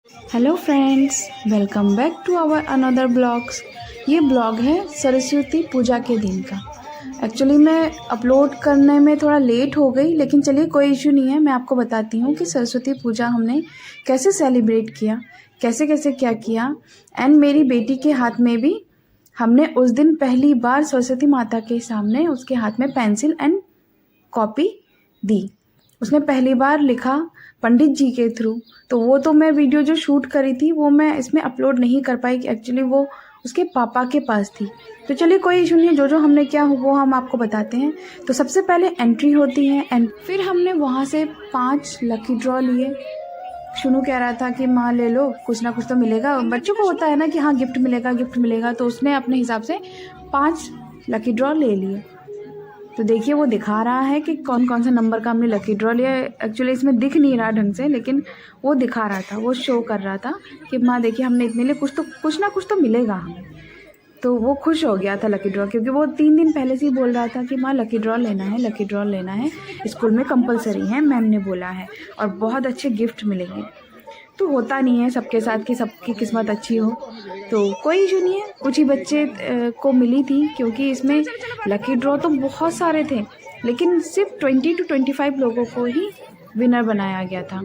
Hello friends, welcome back to our another blogs. ये blog है सरस्वती पूजा के दिन का। एक्चुअली मैं अपलोड करने में थोड़ा लेट हो गई, लेकिन चलिए कोई इशू नहीं है। मैं आपको बताती हूँ कि सरस्वती पूजा हमने कैसे सेलिब्रेट किया, कैसे कैसे क्या किया। एंड मेरी बेटी के हाथ में भी हमने उस दिन पहली बार सरस्वती माता के सामने उसके हाथ में पेंसिल एंड कॉपी दी। उसने पहली बार लिखा पंडित जी के थ्रू। तो वो तो मैं वीडियो जो शूट करी थी वो मैं इसमें अपलोड नहीं कर पाई, एक्चुअली वो उसके पापा के पास थी। तो चलिए कोई इशू नहीं है, जो हमने किया हो वो हम आपको बताते हैं। तो सबसे पहले एंट्री होती है एंड फिर हमने वहाँ से 5 लकी ड्रॉ लिए। शुनू कह रहा था कि माँ ले लो, कुछ ना कुछ तो मिलेगा। बच्चों को होता है ना कि हाँ गिफ्ट मिलेगा गिफ्ट मिलेगा, तो उसने अपने हिसाब से 5 लकी ड्रॉ ले लिए। तो देखिए वो दिखा रहा है कि कौन कौन सा नंबर का हमने लकी ड्रॉ लिया। एक्चुअली इसमें दिख नहीं रहा ढंग से, लेकिन वो दिखा रहा था, वो शो कर रहा था कि माँ देखिए हमने इतने लिए, कुछ ना कुछ तो मिलेगा हमें। तो वो खुश हो गया था लकी ड्रॉ, क्योंकि वो 3 दिन पहले से ही बोल रहा था कि माँ लकी ड्रॉ लेना है, लकी ड्रॉ लेना है, स्कूल में कंपलसरी है, मैम ने बोला है और बहुत अच्छे गिफ्ट मिलेंगे। तो होता नहीं है सबके साथ कि सबकी किस्मत अच्छी हो, तो कोई इशू नहीं है। कुछ ही बच्चे को मिली थी, क्योंकि इसमें लकी ड्रॉ तो बहुत सारे थे, लेकिन सिर्फ 20 to 25 लोगों को ही विनर बनाया गया था।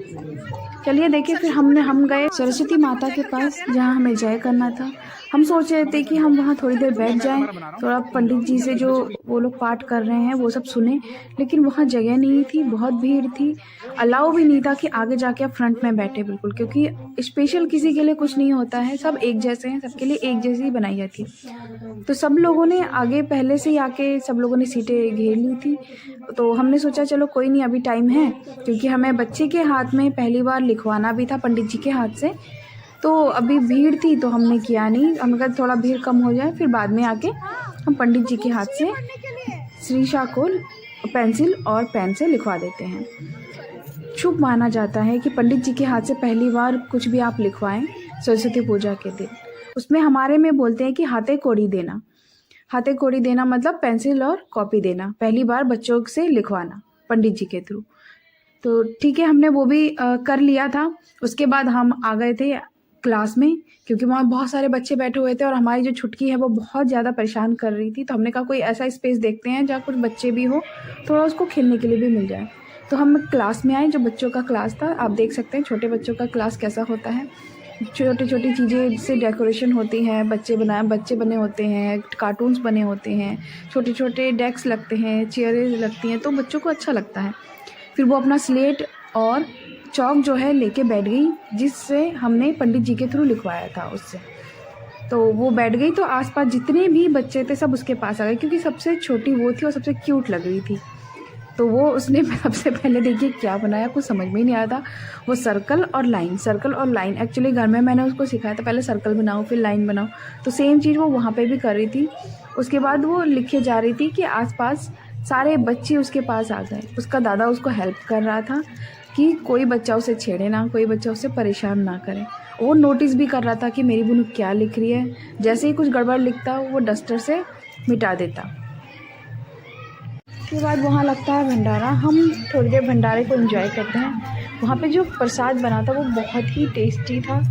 चलिए देखिए, फिर हम गए सरस्वती माता के पास जहाँ हमें जय करना था। हम सोच रहे थे कि हम वहाँ थोड़ी देर बैठ जाएं, थोड़ा पंडित जी से जो वो लोग पाठ कर रहे हैं वो सब सुने, लेकिन वहाँ जगह नहीं थी, बहुत भीड़ थी। अलाउ भी नहीं था कि आगे जाके आप फ्रंट में बैठे बिल्कुल, क्योंकि स्पेशल किसी के लिए कुछ नहीं होता है, सब एक जैसे हैं, सबके लिए एक जैसी ही बनाई जाती है। तो सब लोगों ने आगे पहले से ही आके सब लोगों ने सीटें घेर ली थी। तो हमने सोचा चलो कोई नहीं, अभी टाइम है, क्योंकि हमें बच्चे के हाथ में पहली बार लिखवाना भी था पंडित जी के हाथ से। तो अभी भीड़ थी तो हमने किया नहीं, हमने कहा थोड़ा भीड़ कम हो जाए, फिर बाद में आके हम पंडित जी के हाथ से श्रीशा को पेंसिल और पेन से लिखवा देते हैं। शुभ माना जाता है कि पंडित जी के हाथ से पहली बार कुछ भी आप लिखवाएं सरस्वती पूजा के दिन। उसमें हमारे में बोलते हैं कि हाथे कोड़ी देना। हाथे कोड़ी देना मतलब पेंसिल और कॉपी देना, पहली बार बच्चों से लिखवाना पंडित जी के थ्रू। तो ठीक है, हमने वो भी कर लिया था। उसके बाद हम आ गए थे क्लास में, क्योंकि वहाँ बहुत सारे बच्चे बैठे हुए थे और हमारी जो छुटकी है वो बहुत ज़्यादा परेशान कर रही थी। तो हमने कहा कोई ऐसा स्पेस देखते हैं जहाँ कुछ बच्चे भी हो, थोड़ा उसको खेलने के लिए भी मिल जाए। तो हम क्लास में आए, जो बच्चों का क्लास था। आप देख सकते हैं छोटे बच्चों का क्लास कैसा होता है। छोटी छोटी चीज़ें से डेकोरेशन होती है, बच्चे बने होते हैं, कार्टून्स बने होते हैं, छोटे छोटे डेस्क लगते हैं, चेयरें लगती हैं, तो बच्चों को अच्छा लगता है। फिर वो अपना स्लेट और चौक जो है लेके बैठ गई, जिससे हमने पंडित जी के थ्रू लिखवाया था उससे। तो वो बैठ गई, तो आसपास जितने भी बच्चे थे सब उसके पास आ गए, क्योंकि सबसे छोटी वो थी और सबसे क्यूट लग रही थी। तो वो उसने सबसे पहले देखिए क्या बनाया, कुछ समझ में ही नहीं आया था। वो सर्कल और लाइन एक्चुअली घर में मैंने उसको सिखाया था, पहले सर्कल बनाओ फिर लाइन बनाओ। तो सेम चीज़ वो वहाँ पे भी कर रही थी। उसके बाद वो लिखे जा रही थी कि आसपास सारे बच्चे उसके पास आ गए। उसका दादा उसको हेल्प कर रहा था कि कोई बच्चा उसे छेड़े ना, कोई बच्चा उसे परेशान ना करे। वो नोटिस भी कर रहा था कि मेरी बुनू क्या लिख रही है। जैसे ही कुछ गड़बड़ लिखता वो डस्टर से मिटा देता। उसके बाद वहाँ लगता है भंडारा। हम थोड़ी देर भंडारे को एंजॉय करते हैं। वहाँ पे जो प्रसाद बना था वो बहुत ही टेस्टी था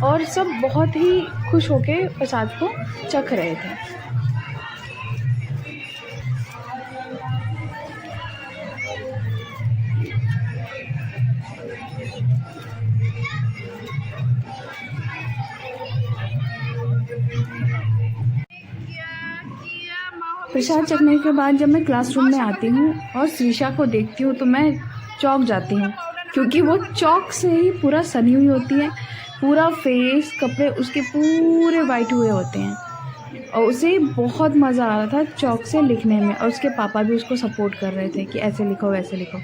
और सब बहुत ही खुश होके प्रसाद को चख रहे थे। प्रसाद चखने के बाद जब मैं क्लासरूम में आती हूँ और श्रीशा को देखती हूँ तो मैं चौंक जाती हूँ, क्योंकि वो चौक से ही पूरा सनी हुई होती है। पूरा फेस, कपड़े उसके पूरे वाइट हुए होते हैं और उसे बहुत मज़ा आ रहा था चौक से लिखने में। और उसके पापा भी उसको सपोर्ट कर रहे थे कि ऐसे लिखो वैसे लिखो।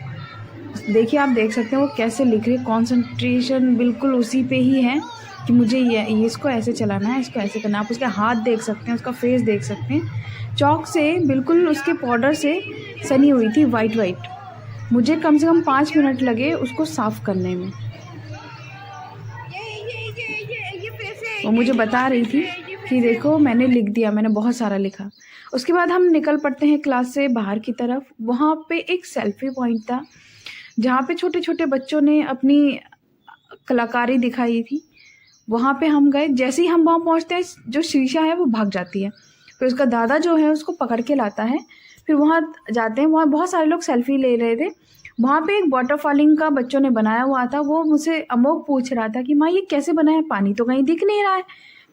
देखिए आप देख सकते हैं वो कैसे लिख रही है, कॉन्सेंट्रेशन बिल्कुल उसी पे ही है कि मुझे ये इसको ऐसे चलाना है, इसको ऐसे करना है। आप उसके हाथ देख सकते हैं, उसका फेस देख सकते हैं, चौक से बिल्कुल उसके पाउडर से सनी हुई थी वाइट। मुझे कम से कम 5 मिनट लगे उसको साफ़ करने में। वो मुझे बता रही थी कि देखो मैंने लिख दिया, मैंने बहुत सारा लिखा। उसके बाद हम निकल पड़ते हैं क्लास से बाहर की तरफ। वहाँ पे एक सेल्फी पॉइंट था जहाँ पे छोटे छोटे बच्चों ने अपनी कलाकारी दिखाई थी। वहाँ पे हम गए, जैसे ही हम वहाँ पहुँचते हैं जो शीशा है वो भाग जाती है, फिर उसका दादा जो है उसको पकड़ के लाता है। फिर वहाँ जाते हैं, वहाँ बहुत सारे लोग सेल्फी ले रहे थे। वहाँ पे एक वाटरफॉलिंग का बच्चों ने बनाया हुआ था। वो मुझसे अमोक पूछ रहा था कि माँ ये कैसे बना है, पानी तो कहीं दिख नहीं रहा है,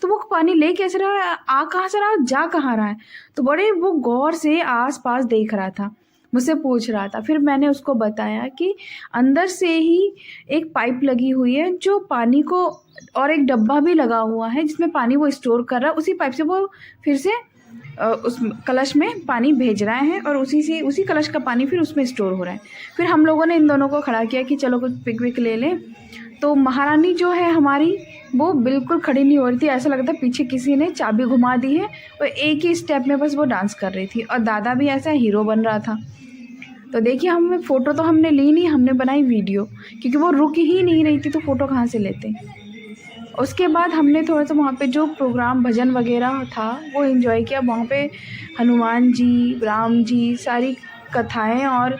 तो वो पानी ले कैसे रहा है, आ कहाँ से रहा है, जा कहाँ रहा है। तो बड़े वो गौर से आस पास देख रहा था, मुझसे पूछ रहा था। फिर मैंने उसको बताया कि अंदर से ही एक पाइप लगी हुई है जो पानी को, और एक डब्बा भी लगा हुआ है जिसमें पानी वो स्टोर कर रहा है। उसी पाइप से वो फिर से उस कलश में पानी भेज रहे हैं और उसी कलश का पानी फिर उसमें स्टोर हो रहा है। फिर हम लोगों ने इन दोनों को खड़ा किया कि चलो कुछ पिक विक ले लें। तो महारानी जो है हमारी, वो बिल्कुल खड़ी नहीं हो रही थी, ऐसा लगता है पीछे किसी ने चाबी घुमा दी है, और एक ही स्टेप में बस वो डांस कर रही थी। और दादा भी ऐसा हीरो बन रहा था। तो देखिए, हमें फ़ोटो तो हमने ली नहीं, हमने बनाई वीडियो, क्योंकि वो रुक ही नहीं रही थी तो फ़ोटो कहाँ से लेते। उसके बाद हमने थोड़ा सा वहाँ पे जो प्रोग्राम भजन वगैरह था वो एंजॉय किया। वहाँ पे हनुमान जी, राम जी, सारी कथाएं और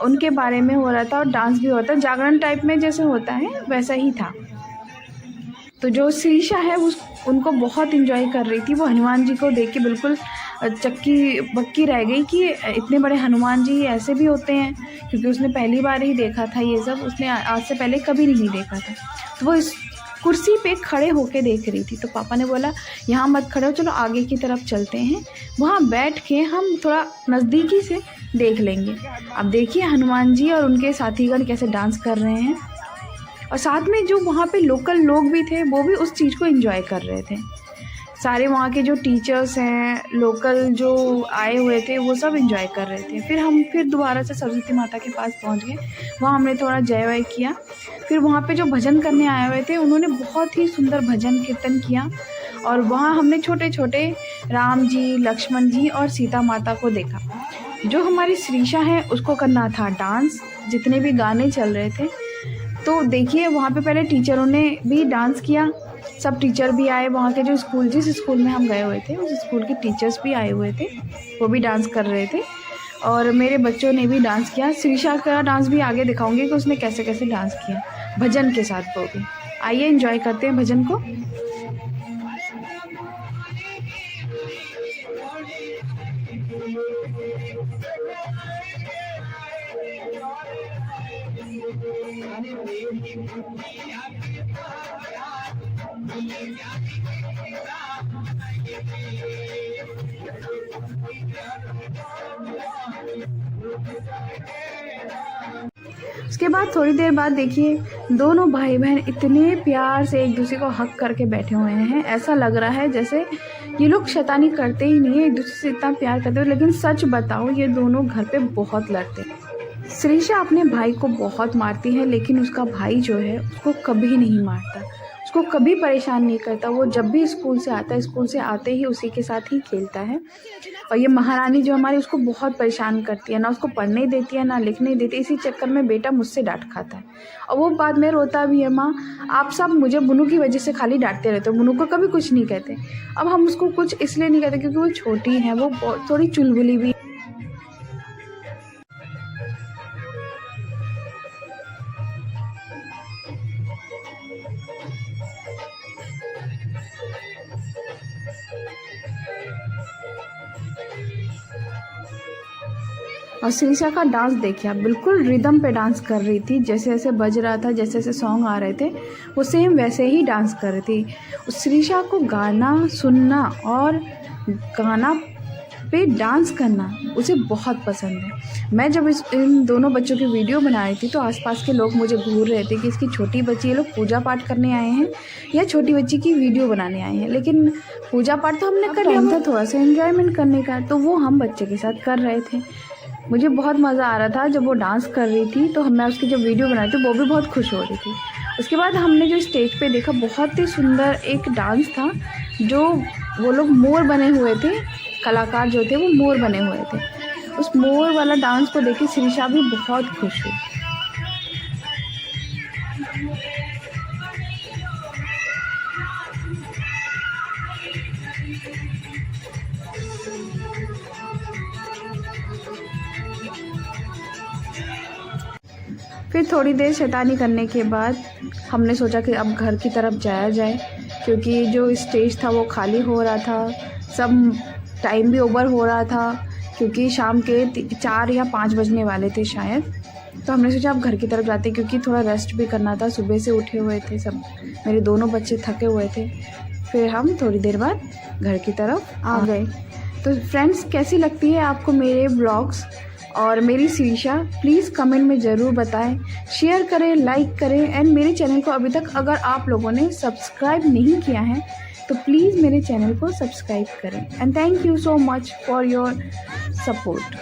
उनके बारे में हो रहा था, और डांस भी होता है, जागरण टाइप में जैसे होता है वैसा ही था। तो जो शीशा है उनको बहुत एंजॉय कर रही थी। वो हनुमान जी को देख के बिल्कुल चक्की बक्की रह गई कि इतने बड़े हनुमान जी ऐसे भी होते हैं, क्योंकि उसने पहली बार ही देखा था ये सब, उसने आज से पहले कभी नहीं देखा था। तो वो इस कुर्सी पे खड़े होके देख रही थी। तो पापा ने बोला यहाँ मत खड़े हो, चलो आगे की तरफ चलते हैं, वहाँ बैठ के हम थोड़ा नज़दीकी से देख लेंगे। अब देखिए हनुमान जी और उनके साथीगण कैसे डांस कर रहे हैं, और साथ में जो वहाँ पे लोकल लोग भी थे वो भी उस चीज़ को एंजॉय कर रहे थे। सारे वहाँ के जो टीचर्स हैं, लोकल जो आए हुए थे, वो सब एंजॉय कर रहे थे। फिर हम दोबारा से सरस्वती माता के पास पहुँच गए। वहाँ हमने थोड़ा जय वय किया। फिर वहाँ पे जो भजन करने आए हुए थे उन्होंने बहुत ही सुंदर भजन कीर्तन किया, और वहाँ हमने छोटे छोटे राम जी, लक्ष्मण जी और सीता माता को देखा। जो हमारी श्रीषा है उसको करना था डांस, जितने भी गाने चल रहे थे। तो देखिए वहाँ पे पहले टीचरों ने भी डांस किया, सब टीचर भी आए, वहाँ के जो स्कूल, जिस स्कूल में हम गए हुए थे उस स्कूल के टीचर्स भी आए हुए थे, वो भी डांस कर रहे थे, और मेरे बच्चों ने भी डांस किया। श्रीषा का डांस भी आगे दिखाऊंगी कि उसने कैसे कैसे डांस किया भजन के साथ। वो भी आइए एंजॉय करते हैं भजन को। उसके बाद थोड़ी देर बाद देखिए दोनों भाई बहन इतने प्यार से एक दूसरे को हक करके बैठे हुए हैं। ऐसा लग रहा है जैसे ये लोग शैतानी करते ही नहीं है, एक दूसरे से इतना प्यार करते हो। लेकिन सच बताओ, ये दोनों घर पे बहुत लड़ते हैं। श्रीषा अपने भाई को बहुत मारती है, लेकिन उसका भाई जो है उसको कभी नहीं मारता, उसको कभी परेशान नहीं करता। वो जब भी स्कूल से आता है, स्कूल से आते ही उसी के साथ ही खेलता है। और ये महारानी जो हमारी, उसको बहुत परेशान करती है, ना उसको पढ़ने देती है ना लिखने देती है। इसी चक्कर में बेटा मुझसे डांट खाता है, और वो बाद में रोता भी है, माँ आप सब मुझे बुनू की वजह से खाली डांटते रहते हो, बुनू को कभी कुछ नहीं कहते। अब हम उसको कुछ इसलिए नहीं कहते क्योंकि वो छोटी है, वो थोड़ी चुलबुली भी। और श्रीषा का डांस देखिए आप, बिल्कुल रिदम पे डांस कर रही थी, जैसे जैसे बज रहा था, जैसे जैसे सॉन्ग आ रहे थे वो सेम वैसे ही डांस कर रही थी। श्रीषा को गाना सुनना और गाना पे डांस करना उसे बहुत पसंद है। मैं जब इन दोनों बच्चों की वीडियो बना रही थी तो आसपास के लोग मुझे घूर रहे थे कि इसकी छोटी बच्ची, ये लोग पूजा पाठ करने आए हैं या छोटी बच्ची की वीडियो बनाने आए हैं। लेकिन पूजा पाठ तो हमने कर लिया था, थोड़ा सा एंजॉयमेंट करने का, तो वो हम बच्चे के साथ कर रहे थे। मुझे बहुत मज़ा आ रहा था जब वो डांस कर रही थी, तो मैं उसकी जब वीडियो बनाई थी वो भी बहुत खुश हो रही थी। उसके बाद हमने जो स्टेज पे देखा, बहुत ही सुंदर एक डांस था, जो वो लोग मोर बने हुए थे, कलाकार जो थे वो मोर बने हुए थे। उस मोर वाला डांस को देख के श्रीषा भी बहुत खुश हुई। फिर फिर थोड़ी देर शैतानी करने के बाद हमने सोचा कि अब घर की तरफ जाया जाए, क्योंकि जो स्टेज था वो खाली हो रहा था, सब टाइम भी ओवर हो रहा था, क्योंकि शाम के 4 या 5 बजने वाले थे शायद। तो हमने सोचा अब घर की तरफ जाते, क्योंकि थोड़ा रेस्ट भी करना था, सुबह से उठे हुए थे सब, मेरे दोनों बच्चे थके हुए थे। फिर हम थोड़ी देर बाद घर की तरफ आ गए। तो फ्रेंड्स, कैसी लगती है आपको मेरे ब्लॉग्स और मेरी शीर्षा, प्लीज़ कमेंट में ज़रूर बताएं, शेयर करें, लाइक करें। एंड मेरे चैनल को अभी तक अगर आप लोगों ने सब्सक्राइब नहीं किया है तो प्लीज़ मेरे चैनल को सब्सक्राइब करें। And thank you so much for your support.